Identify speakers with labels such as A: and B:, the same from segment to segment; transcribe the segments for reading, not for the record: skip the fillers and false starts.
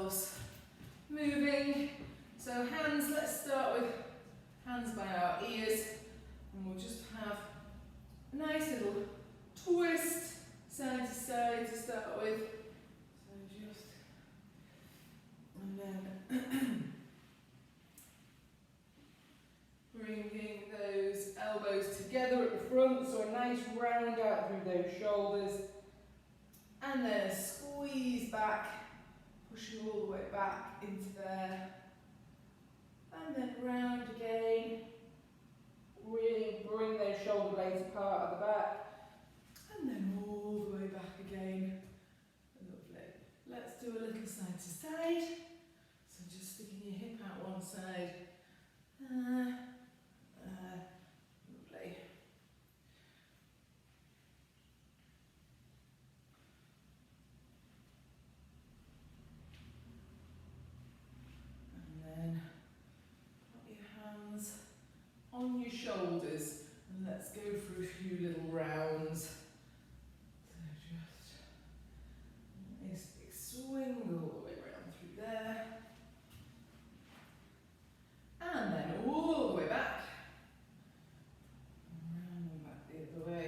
A: ourselves moving. So hands, let's start with hands by our ears, and we'll just have a nice little twist side to side to start with. So just, and then bringing those elbows together at the front, so a nice round out through those shoulders. And then a squeeze back, pushing all the way back into there. And then round again. Really bring those shoulder blades apart at the back. And then all the way back again. Lovely. Let's do a little side to side. So just sticking your hip out one side. Lovely. On your shoulders, and let's go through a few little rounds. So just a nice big swing all the way around through there. And then all the way back. Around and back the other way.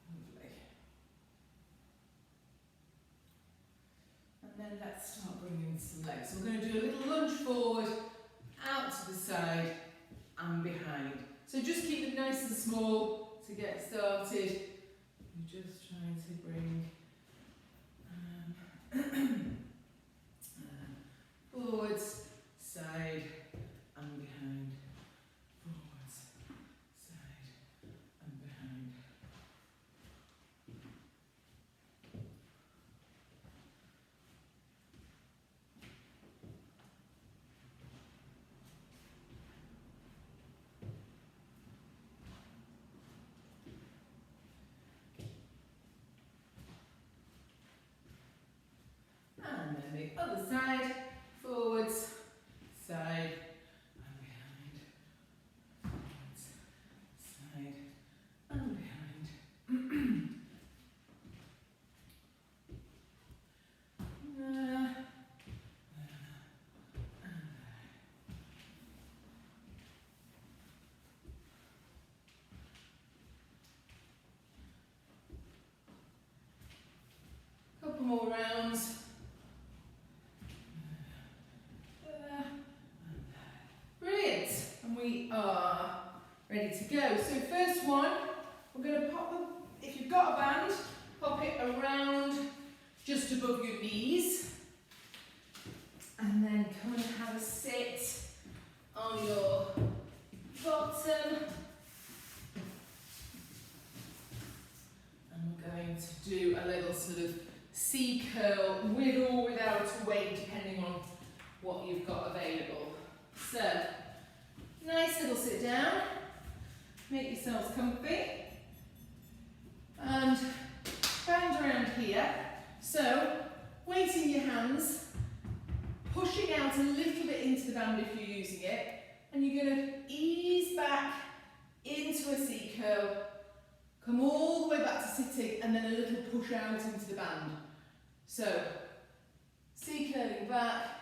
A: Lovely. And then let's start bringing some legs. So we're going to do a little lunge forward, out to the side, and behind. So just keep it nice and small to get started. You're just trying to bring forwards, side, and behind. Forwards, side, and behind. And then the other side, forwards, side, and behind. Forwards, side, and behind. Couple more rounds. Brilliant, and we are ready to go. So first one, we're going to pop them, if you've got a band, pop it around just above your knees, and then come and have a sit on your bottom. And we're going to do a little sort of C curl with or without a weight, depending on what you've got available. So, nice little sit down, make yourselves comfy, and band around here. So, weight in your hands, pushing out a little bit into the band if you're using it, and you're going to ease back into a C curl, come all the way back to sitting, and then a little push out into the band. So, C curling back,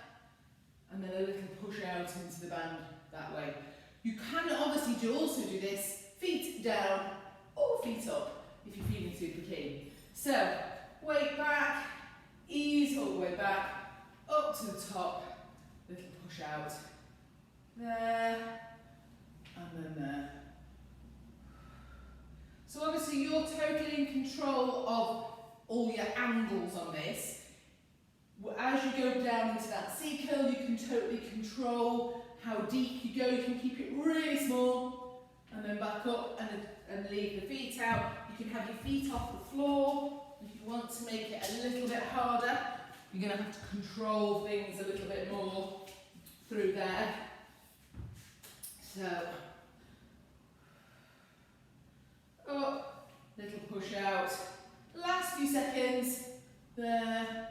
A: and then a little push out into the band that way. You can obviously also do this feet down or feet up if you're feeling super keen. So, weight back, ease all the way back, up to the top, little push out. There, and then there. So obviously you're totally in control of all your angles on this. As you go down into that C curl, you can totally control how deep you go. You can keep it really small and then back up and leave the feet out. You can have your feet off the floor. If you want to make it a little bit harder, you're going to have to control things a little bit more through there. So, up, little push out. Last few seconds, there.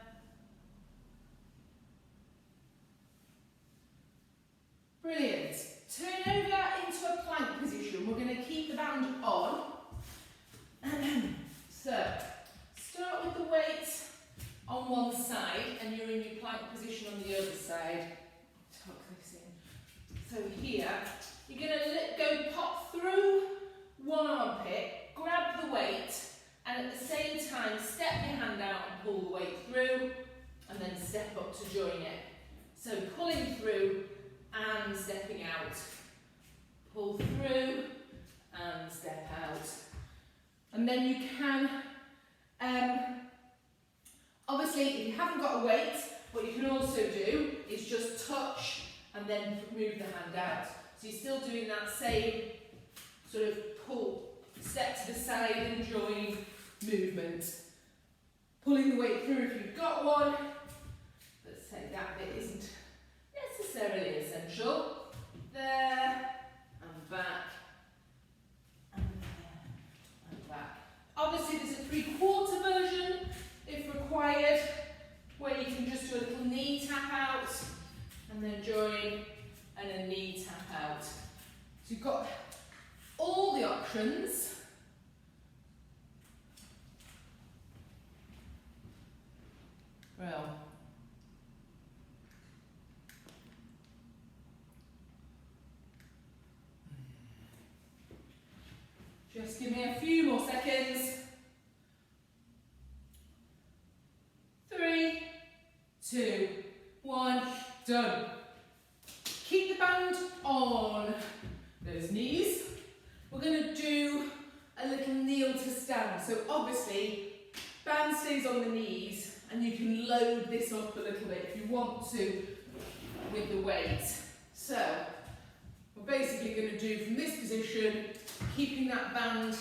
A: Brilliant. Turn over into a plank position. We're going to keep the band on. So, start with the weight on one side and you're in your plank position on the other side. Tuck this in. So here, you're going to go pop through one armpit, grab the weight, and at the same time step your hand out and pull the weight through, and then step up to join it. So pulling through and stepping out. Pull through and step out. And then you can, obviously if you haven't got a weight, what you can also do is just touch and then move the hand out. So you're still doing that same sort of pull, step to the side and join movement. Pulling the weight through if you've got one. Let's say that bit isn't necessarily essential. There and back and there and back. Obviously there's a 3/4 version if required, where you can just do a little knee tap out and then join and a knee tap out. So you've got all the options. Well, just give me a few more seconds. 3, 2, 1, done. Keep the band on those knees. We're going to do a little kneel to stand. So obviously, band stays on the knees and you can load this up a little bit if you want to with the weight. So we're basically going to do from this position, keeping that band.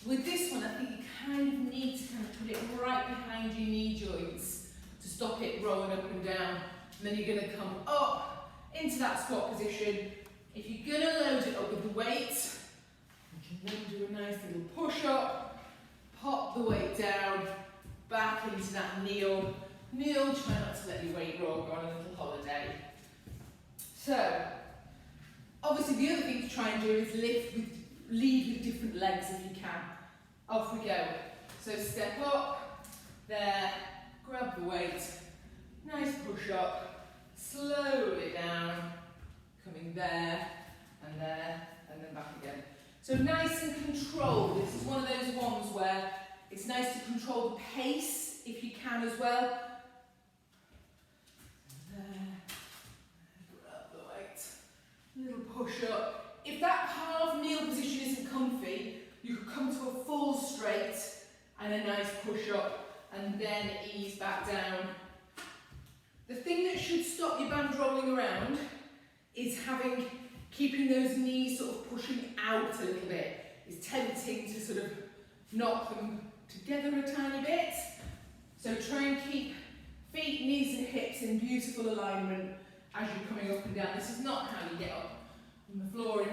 A: With this one, I think you kind of need to kind of put it right behind your knee joints to stop it rolling up and down. And then you're going to come up into that squat position. If you're going to load it up with the weight, you can then do a nice little push up, pop the weight down, back into that kneel. Kneel, try not to let your weight roll, go on a little holiday. So, obviously the other thing to try and do is lead with different legs if you can. Off we go. So step up, there, grab the weight, nice push up, slowly down, coming there, and then back again. So nice and controlled. This is one of those ones where it's nice to control the pace if you can as well. There, grab the weight, little push up. If that half kneel position isn't comfy, you could come to a full straight and a nice push up and then ease back down. The thing that should stop your band rolling around is keeping those knees sort of pushing out a little bit. It's tempting to sort of knock them together a tiny bit. So try and keep feet, knees and hips in beautiful alignment as you're coming up and down. This is not how you get up on the floor in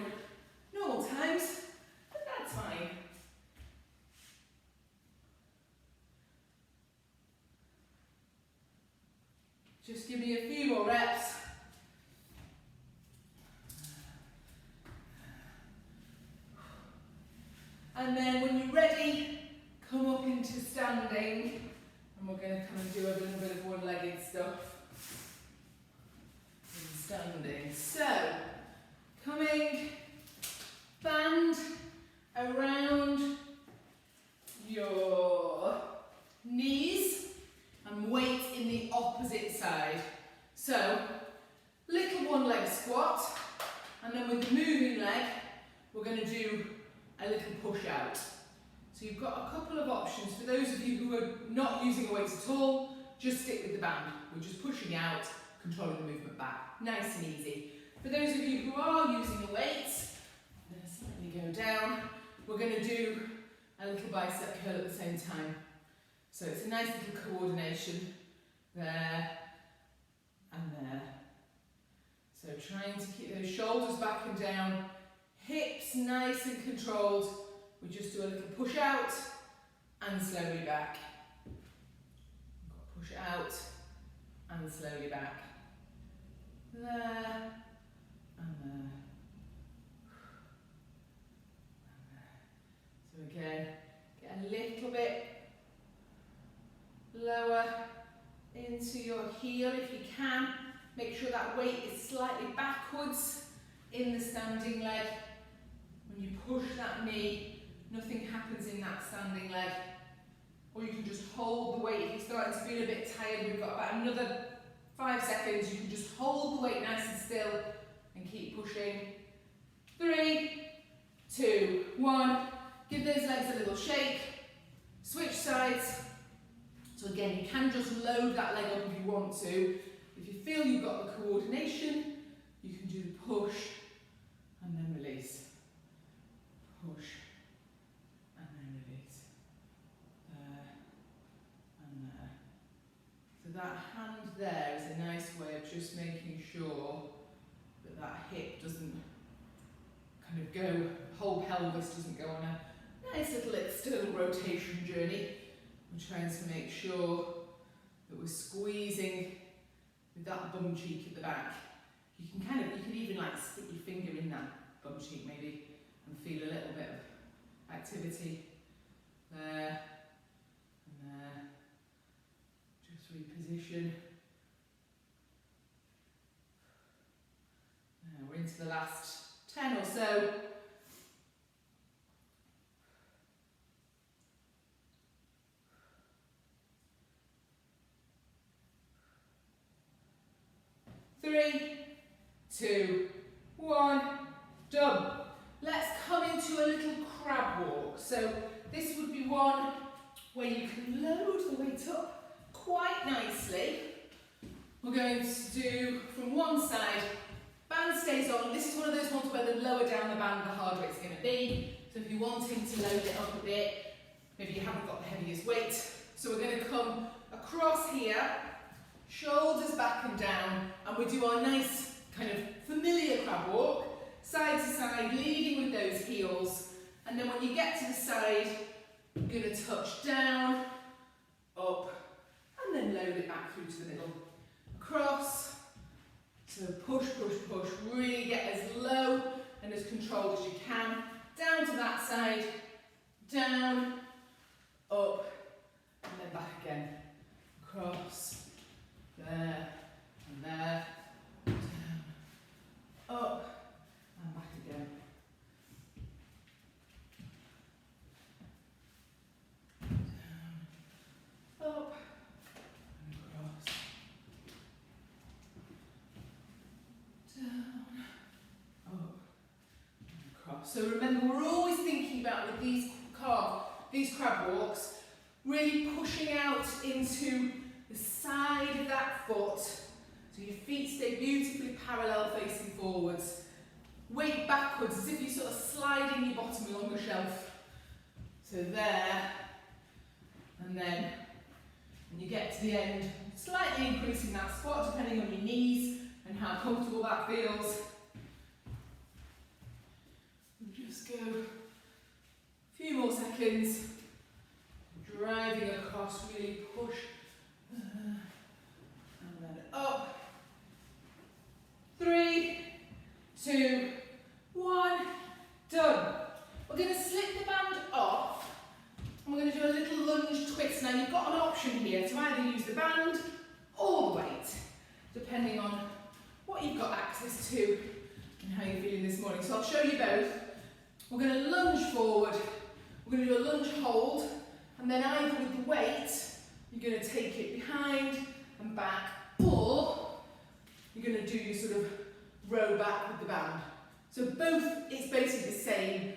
A: normal times, but that's fine. Just give me a few more reps. And then when you're ready, come up into standing. And we're going to come and do a little bit of one-legged stuff. In standing. So, coming, band around your knees and weight in the opposite side. So, little one-leg squat, and then with the moving leg, we're going to do a little push out. So you've got a couple of options. For those of you who are not using a weight at all, just stick with the band. We're just pushing out, controlling the movement back. Nice and easy. For those of you who are using a weight, I'm going to slightly go down. We're going to do a little bicep curl at the same time. So it's a nice little coordination there and there. So trying to keep those shoulders back and down, hips nice and controlled. We just do a little push out and slowly back. Push out and slowly back. There and there. So again, get a little bit lower into your heel if you can. Make sure that weight is slightly backwards in the standing leg. When you push that knee, nothing happens in that standing leg. Or you can just hold the weight. If you're starting to feel a bit tired, we've got about another 5 seconds. You can just hold the weight nice and still and keep pushing. 3, 2, 1. Give those legs a little shake. Switch sides. So again, you can just load that leg up if you want to. If you feel you've got the coordination, you can do the push and then release. Push and then release. There and there. So that hand there is a nice way of just making sure that that hip doesn't kind of go, whole pelvis doesn't go on a nice little external rotation journey. We're trying to make sure that we're squeezing with that bum cheek at the back. You can even like stick your finger in that bum cheek maybe and feel a little bit of activity there and there. Just reposition. Now we're into the last 10 or so. Three, 2, 1, done. Let's come into a little crab walk. So this would be one where you can load the weight up quite nicely. We're going to do from one side, band stays on. This is one of those ones where the lower down the band, the harder it's going to be. So if you're wanting to load it up a bit, maybe you haven't got the heaviest weight. So we're going to come across here, shoulders back and down, and we do our nice kind of familiar crab walk, side to side, leading with those heels. And then when you get to the side, you're going to touch down, up, and then load it back through to the middle. Across. So push, push, push. Really get as low and as controlled as you can. Down to that side, down, up, and then back again. Across, there, and there, down, up, and back again. Down, up, and across. Down, up, and across. So remember, we're always thinking about with these crab walks, really pushing out into the side of that foot. So your feet stay beautifully parallel facing forwards. Weight backwards as if you're sort of sliding your bottom along the shelf. So there, and then when you get to the end, slightly increasing that squat depending on your knees and how comfortable that feels. We'll just go a few more seconds, driving across, really push, and then up. 3, 2, 1, done. We're going to slip the band off, and we're going to do a little lunge twist. Now you've got an option here to either use the band or the weight, depending on what you've got access to and how you're feeling this morning. So I'll show you both. We're going to lunge forward, we're going to do a lunge hold, and then either with the weight, you're going to take it behind and back, or you're going to do your sort of row back with the band. So both, it's basically the same.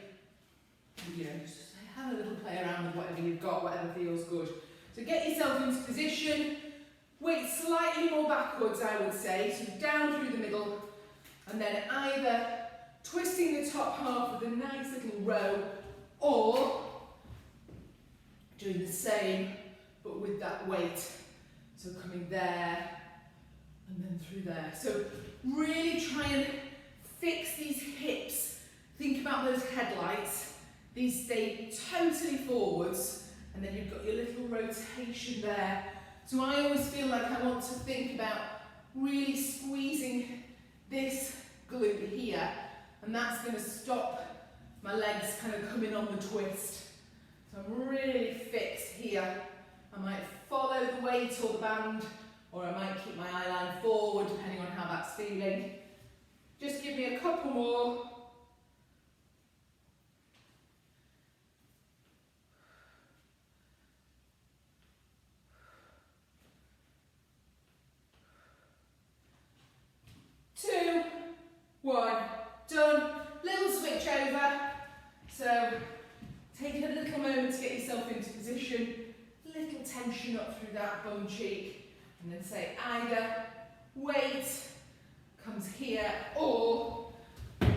A: You know, just have a little play around with whatever you've got, whatever feels good. So get yourself into position, weight slightly more backwards, I would say, so down through the middle, and then either twisting the top half with a nice little row, or doing the same, but with that weight. So coming there, and then through there. So really try and fix these hips. Think about those headlights. These stay totally forwards, and then you've got your little rotation there. So I always feel like I want to think about really squeezing this glute here, and that's going to stop my legs kind of coming on the twist. So I'm really fixed here. I might follow the weight or the band or I might keep my eye line forward depending on how that's feeling. Just give me a couple more. Two, one, done. Little switch over. So take a little moment to get yourself into position. Little tension up through that bum cheek. And then say either weight comes here or I've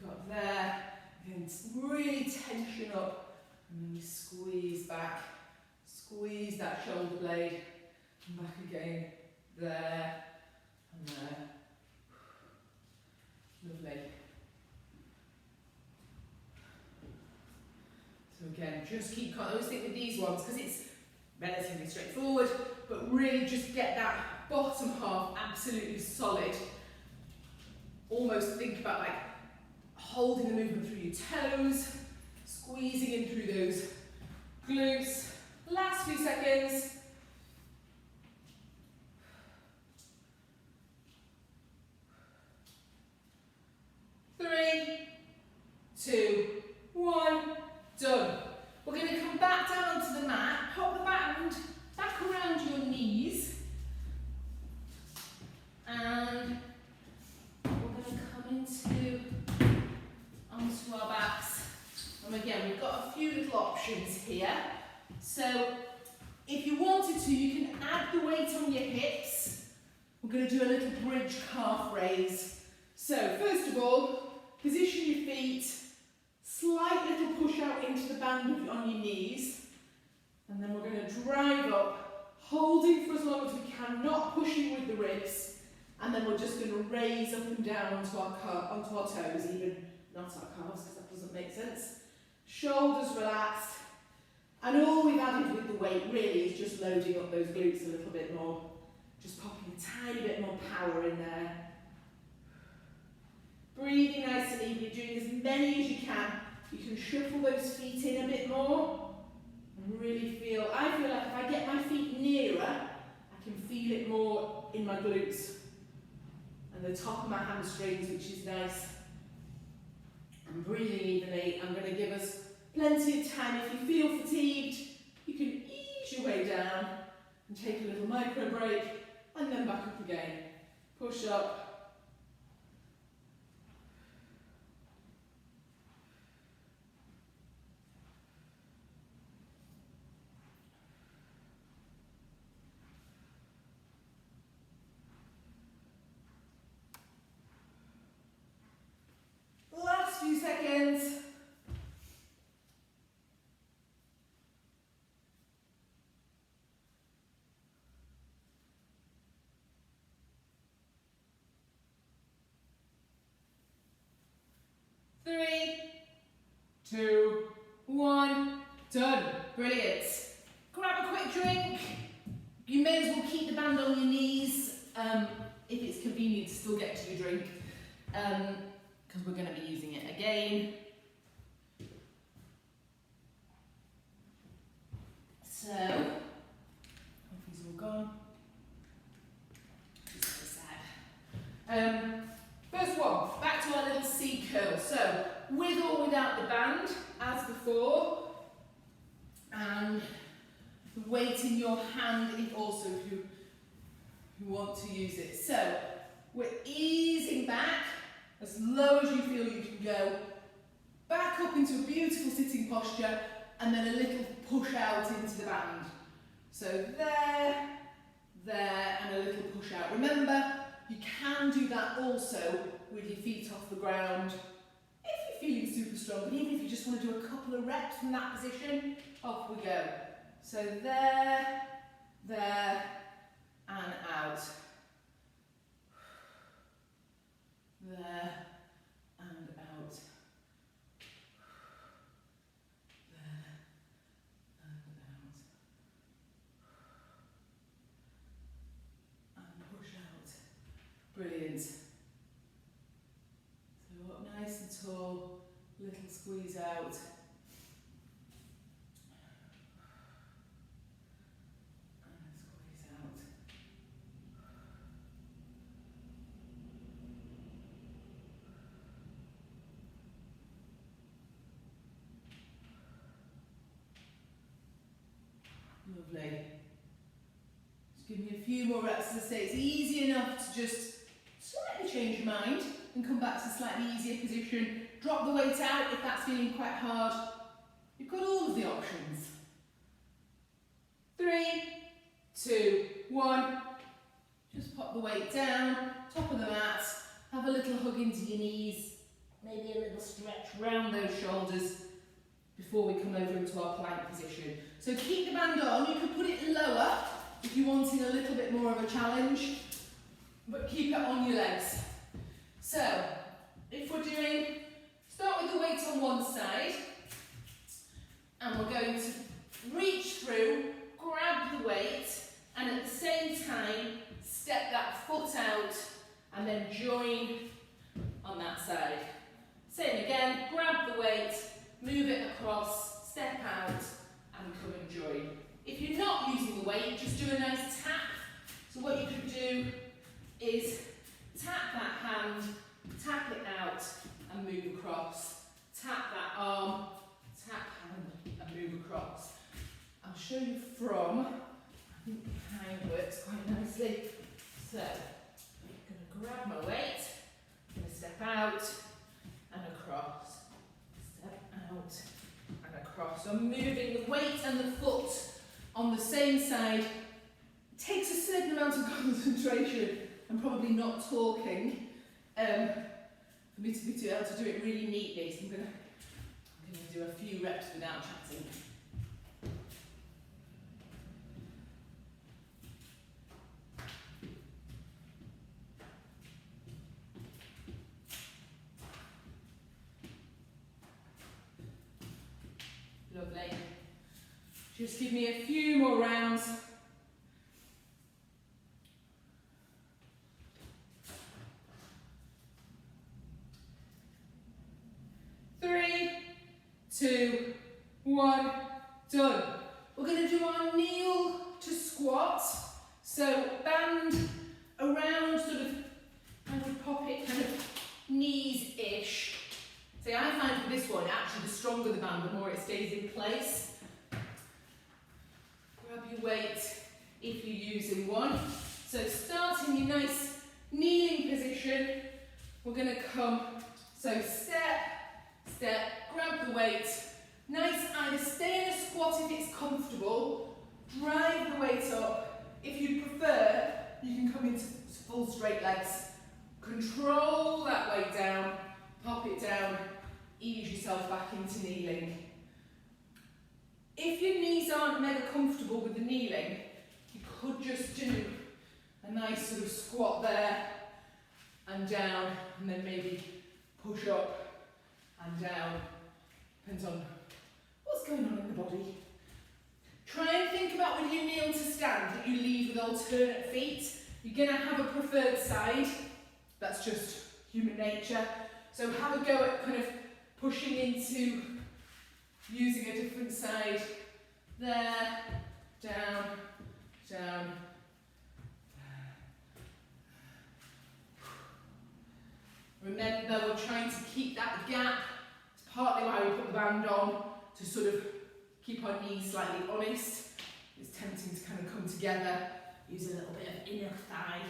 A: got there. Again, really tension up. And then we squeeze back. Squeeze that shoulder blade. And back again. There and there. Lovely. So again, just keep, I always think with these ones, because it's relatively straightforward, but really just get that bottom half absolutely solid. Almost think about like holding the movement through your toes, squeezing in through those glutes. Last few seconds. 3, 2, 1, done. We're going to come back down onto the mat, pop the band back around your knees, and we're going to come onto our backs. And again, we've got a few little options here. So if you wanted to, you can add the weight on your hips. We're going to do a little bridge calf raise. So first of all, position your feet, slight little push out into the band on your knees, and then we're going to drive up, holding for as long as we can, not pushing with the ribs, and then we're just going to raise up and down onto our toes, even not our calves, because that doesn't make sense. Shoulders relaxed, and all we've added with the weight really is just loading up those glutes a little bit more, just popping a tiny bit more power in there. Breathing nice and evenly, doing as many as you can. You can shuffle those feet in a bit more and really feel, I feel like if I get my feet nearer, I can feel it more in my glutes and the top of my hamstrings, which is nice. And breathing evenly, I'm going to give us plenty of time. If you feel fatigued, you can ease your way down and take a little micro break and then back up again. Push up. Last few seconds. Three, 2, 1, done. Brilliant. Grab a quick drink. You may as well keep the band on your knees if it's convenient to still get to your drink. Because we're going to be using it again. So, coffee's all gone. Just so sad. First one, back to our little C curl. So, with or without the band, as before, and the weight in your hand if also if you want to use it. So, we're easing back as low as you feel you can go, back up into a beautiful sitting posture, and then a little push out into the band. So there, and a little push out. Remember, you can do that also with your feet off the ground if you're feeling super strong, but even if you just want to do a couple of reps from that position, off we go. So there, and out. There and out. There and out. And push out. Brilliant. So up nice and tall, little squeeze out. And Lovely. Just give me a few more reps. As I say, it's easy enough to just slightly change your mind and come back to a slightly easier position. Drop the weight out if that's feeling quite hard. You've got all of the options. 3, 2, 1. Just pop the weight down, top of the mat, have a little hug into your knees, maybe a little stretch round those shoulders before we come over into our plank position. So keep the band on. You can put it lower if you're wanting a little bit more of a challenge, but keep it on your legs. So if we're doing, start with the weight on one side, and we're going to reach through, grab the weight, and at the same time, step that foot out, and then join on that side. Same again, grab the weight, move it across, step out, and come and join. If you're not using the weight, just do a nice tap. So what you could do is tap that hand, tap it out, and move across. Tap that arm, tap hand, and move across. I'll show you from, I think behind works quite nicely. So, I'm going to grab my weight, I'm going to step out and across, step out and across. So I'm moving the weight and the foot on the same side. It takes a certain amount of concentration and probably not talking for me to be able to do it really neatly. So I'm going to do a few reps without chatting. Lovely. Just give me a few more rounds. Three, 2, 1, done. We're going to do our kneel to squat. So band around, sort of, I would pop it kind of knees-ish. See, I find for this one, actually, the stronger the band, the more it stays in place. Grab your weight if you're using one. So starting your nice kneeling position, we're going to come, so step, step, grab the weight. Nice, either stay in a squat if it's comfortable, drive the weight up. If you prefer, you can come into full straight legs. Control that weight down, pop it down, ease yourself back into kneeling. If your knees aren't mega comfortable with the kneeling, you could just do a nice sort of squat there and down, and then maybe push up and down. Depends on what's going on in the body. Try and think about when you kneel to stand that you leave with alternate feet. You're going to have a preferred side. That's just human nature. So have a go at kind of pushing into using a different side. There, down, down. Remember, we're trying to keep that gap. It's partly why we put the band on, to sort of keep our knees slightly honest. It's tempting to kind of come together, use a little bit of inner thigh,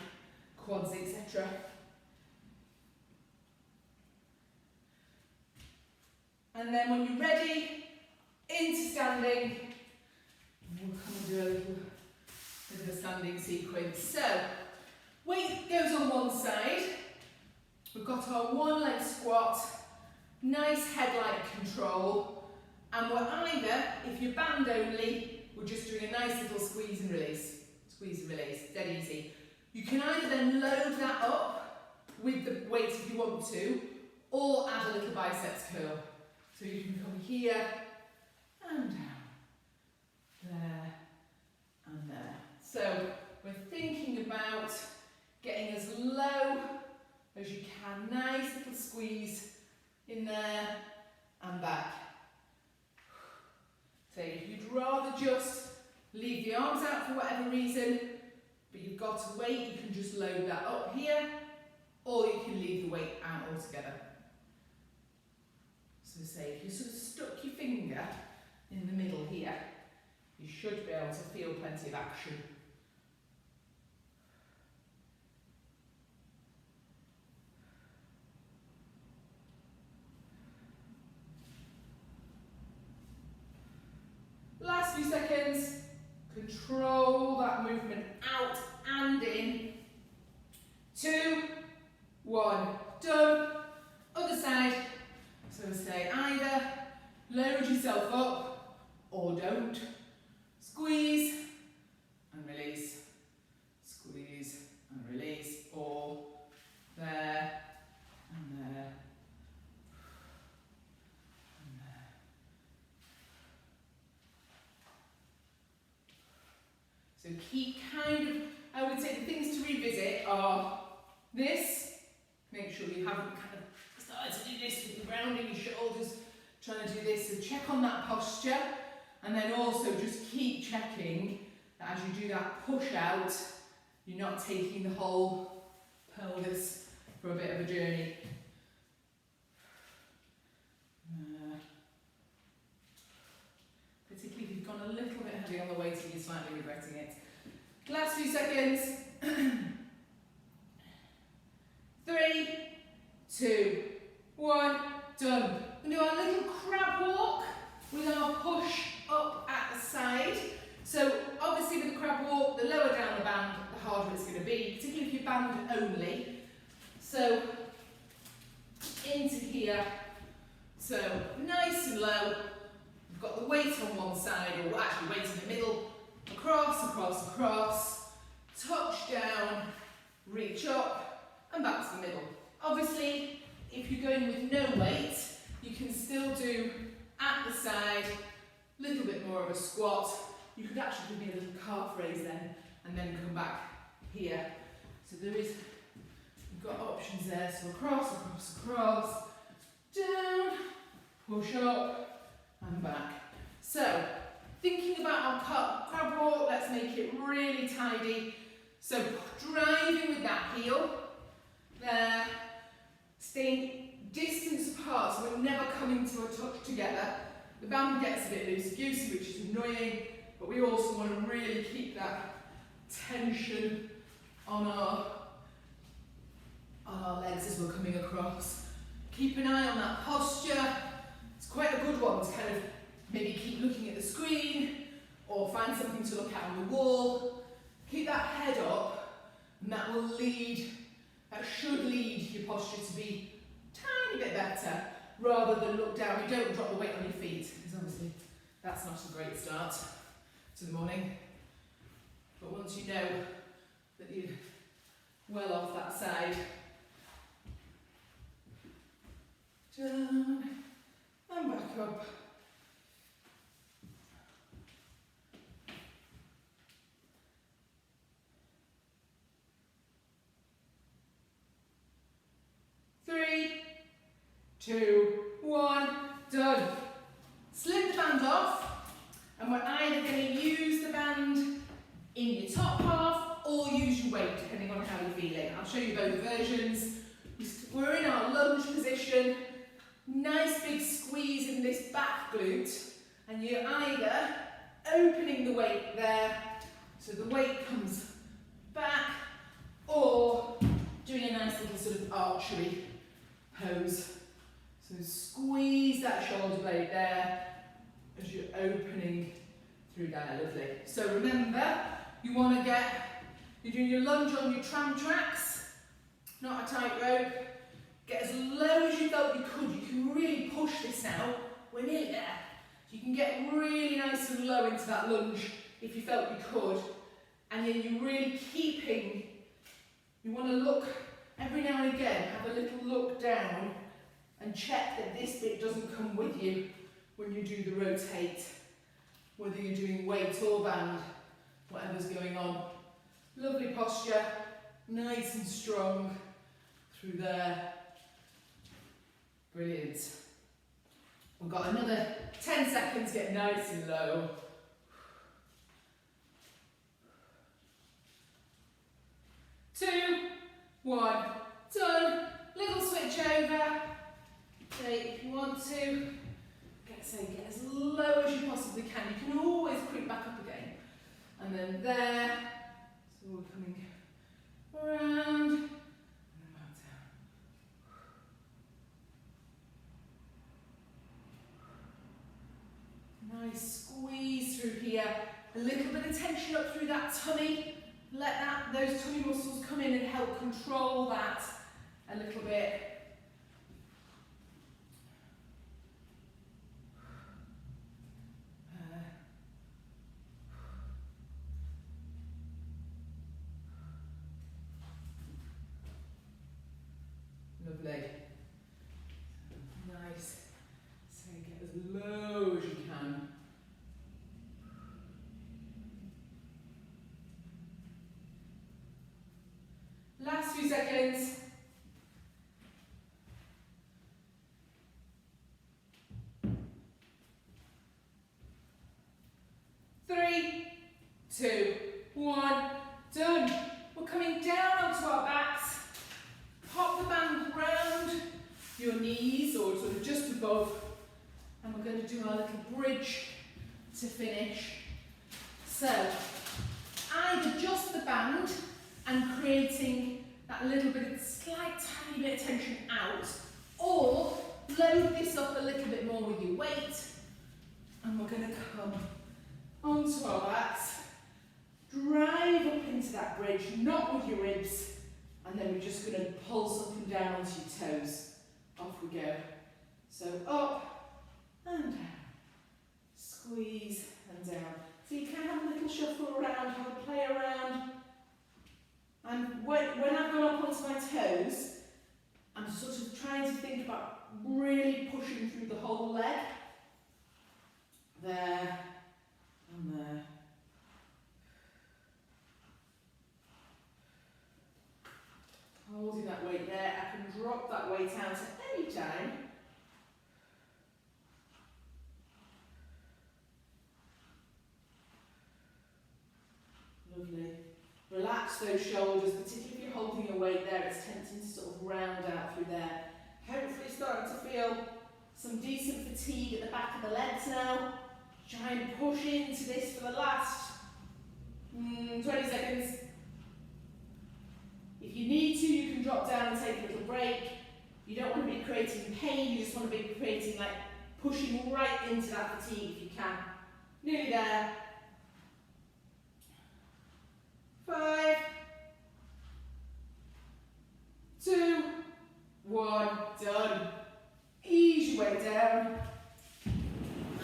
A: quads, etc. And then when you're ready, into standing, we'll come and do a little bit of a standing sequence. So, weight goes on one side. We've got our one leg squat, nice head-like control, and we're either, if you're band only, we're just doing a nice little squeeze and release. Squeeze and release, dead easy. You can either then load that up with the weight if you want to, or add a little biceps curl. So you can come here and down, there and there. So we're thinking about getting as low as you can. Nice little squeeze in there and back. So if you'd rather just leave the arms out for whatever reason, but you've got a weight, you can just load that up here, or you can leave the weight out altogether. So say if you sort of stuck your finger in the middle here, you should be able to feel plenty of action. Last few seconds, control that movement out and in. 2, 1, done. Other side. So say either load yourself up or don't. Squeeze and release. Squeeze and release. Or there and there. And there. So keep kind of, I would say the things to revisit are this, make sure you haven't kind of started to do this with the rounding your shoulders, trying to do this, so check on that posture, and then also just keep checking that as you do that push out, you're not taking the whole pelvis for a bit of a journey. Particularly if you've gone a little bit heavy on the weight and you're slightly regretting it. Last few seconds. 3, 2, 1, done. We're going to do our little crab walk with our push up at the side. So obviously with the crab walk, the lower down the band, the harder it's going to be, particularly if you're band only. So into here. So nice and low. We've got the weight on one side, or actually weight in the middle. Across, across, across. Touch down, reach up, and back to the middle. Obviously, if you're going with no weight, you can still do at the side, a little bit more of a squat. You could actually give me a little calf raise then, and then come back here. So there is, you've got options there. So across, across, across, down, push up, and back. So, thinking about our crab walk, let's make it really tidy. So driving with that heel, there, staying distance apart, so we're never coming to a touch together. The band gets a bit loosey-goosey, which is annoying, but we also want to really keep that tension on our legs as we're coming across. Keep an eye on that posture. It's quite a good one to kind of maybe keep looking at the screen or find something to look at on the wall. Keep that head up, and that will lead, that should lead your posture to be a tiny bit better rather than look down. You don't drop the weight on your feet, because obviously that's not a great start to the morning. But once you know that you're well off that side, down and back up. Three, 2, 1, done. Slip the band off, and we're either going to use the band in your top half or use your weight, depending on how you're feeling. I'll show you both versions. We're in our lunge position, nice big squeeze in this back glute, and you're either opening the weight there, so the weight comes back, or doing a nice little sort of archery pose. So squeeze that shoulder blade there as you're opening through there, lovely. So remember, you want to you're doing your lunge on your tram tracks, not a tight rope. Get as low as you felt you could. You can really push this now. We're nearly there. You can get really nice and low into that lunge if you felt you could. And then you're really keeping, you want to look every now and again, have a little look down and check that this bit doesn't come with you when you do the rotate, whether you're doing weight or band, whatever's going on. Lovely posture, nice and strong through there. Brilliant. We've got another 10 seconds, get nice and low. Two, 1, done. Little switch over. So if you want to, get as low as you possibly can. You can always creep back up and then there. So we're coming around, and then back down. Nice squeeze through here. A little bit of tension up through that tummy. Let those tummy muscles come in and help control that a little bit. Lovely. Nice. So get as low as you can. Last few seconds. Three, two, one, done. We're coming down onto our backs. Pop the band round your knees or sort of just above. And we're going to do our little bridge to finish. So, either just the band and creating that little bit of slight tiny bit of tension out, or load this up a little bit more with your weight, and we're going to come onto our backs, drive up into that bridge, not with your ribs, and then we're just going to pulse up and down onto your toes. Off we go. So up and down, squeeze and down. So you can have a little shuffle around, have a play around. And when I've gone up onto my toes, I'm sort of trying to think about really pushing through the whole leg. There and there. Holding that weight there. I can drop that weight out at any time. Lovely. Relax those shoulders, particularly if you're holding your weight there, it's tempting to sort of round out through there. Hopefully starting to feel some decent fatigue at the back of the legs now. Try and push into this for the last 20 seconds. If you need to, you can drop down and take a little break. You don't want to be creating pain, you just want to be creating, like, pushing right into that fatigue if you can. Nearly there. 5, 2, 1, done. Ease your way down.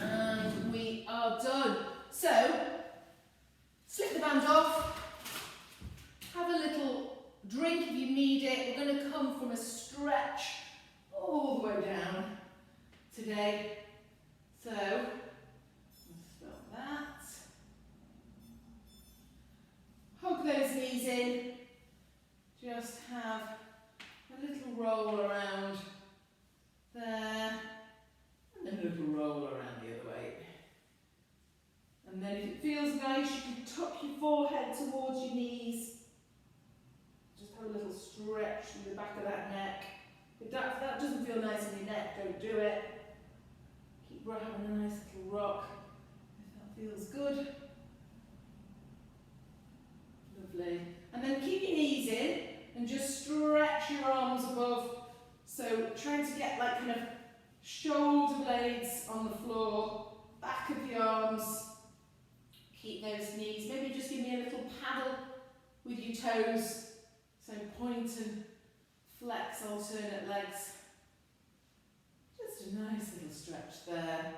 A: And we are done. So, slip the band off. Have a little drink if you need it. We're going to come from a stretch all the way down today. So, let's stop that. Hug those knees in. Just have a little roll around there. And then a little roll around the other way. And then if it feels nice, you can tuck your forehead towards your knees. Just have a little stretch through the back of that neck. If that doesn't feel nice in your neck, don't do it. Keep having a nice little rock if that feels good. Lovely. And then keep your knees in and just stretch your arms above. So trying to get like kind of shoulder blades on the floor, back of the arms. Keep those knees. Maybe just give me a little paddle with your toes. So point and flex alternate legs. Just a nice little stretch there.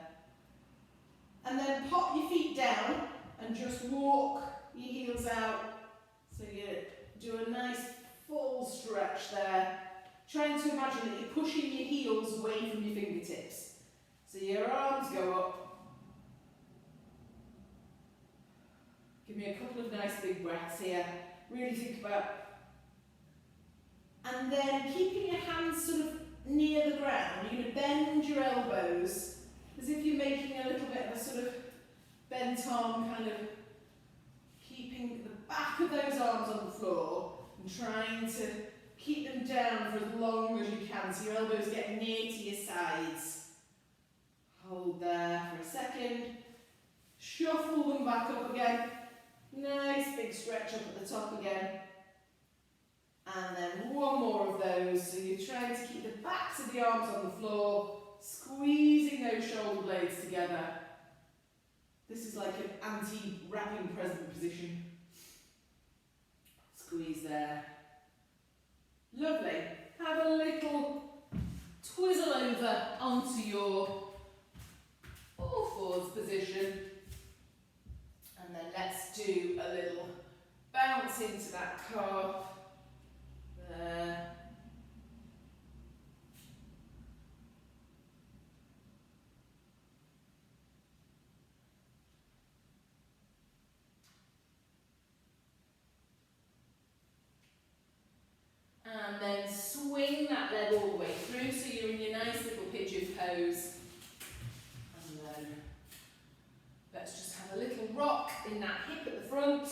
A: And then pop your feet down and just walk your heels out. So you do a nice full stretch there. Trying to imagine that you're pushing your heels away from your fingertips. So your arms go up. Give me a couple of nice big breaths here. Really think about. And then keeping your hands sort of near the ground, you're going to bend your elbows as if you're making a little bit of a sort of bent arm, kind of keeping the back of those arms on the floor and trying to keep them down for as long as you can, so your elbows get near to your sides. Hold there for a second. Shuffle them back up again. Nice stretch up at the top again. And then one more of those. So you're trying to keep the backs of the arms on the floor, squeezing those shoulder blades together. This is like an anti-wrapping present position. Squeeze there. Lovely. Have a little twizzle over onto your all fours position. And then let's do a little bounce into that calf. There. And then swing that leg all the way through so you're in your nice little pigeon pose. And then let's just have a little rock in that hip at the front.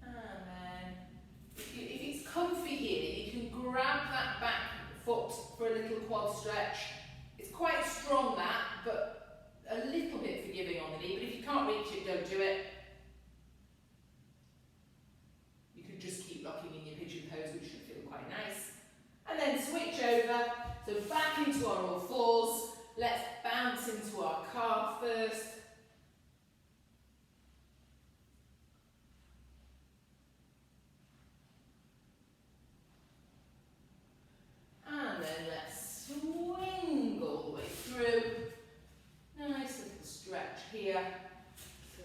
A: And then if it's comfy here, you can grab that back foot for a little quad stretch. It's quite strong that, but a little bit forgiving on the knee, but if you can't reach it, don't do it. You can just keep rocking in your pigeon pose, which should feel quite nice. And then switch over, so back into our all fours. Let's bounce into our calf first. And then let's swing all the way through. Nice little stretch here. So,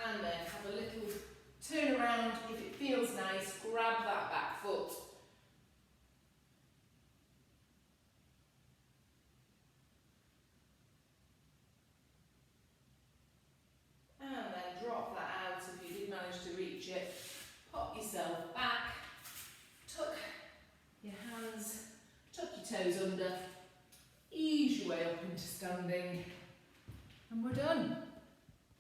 A: and then have a little turn around. If it feels nice, grab that back foot. And then drop that out if you did manage to reach it. Pop yourself back. Tuck your hands, tuck your toes under. Ease your way up into standing. And we're done.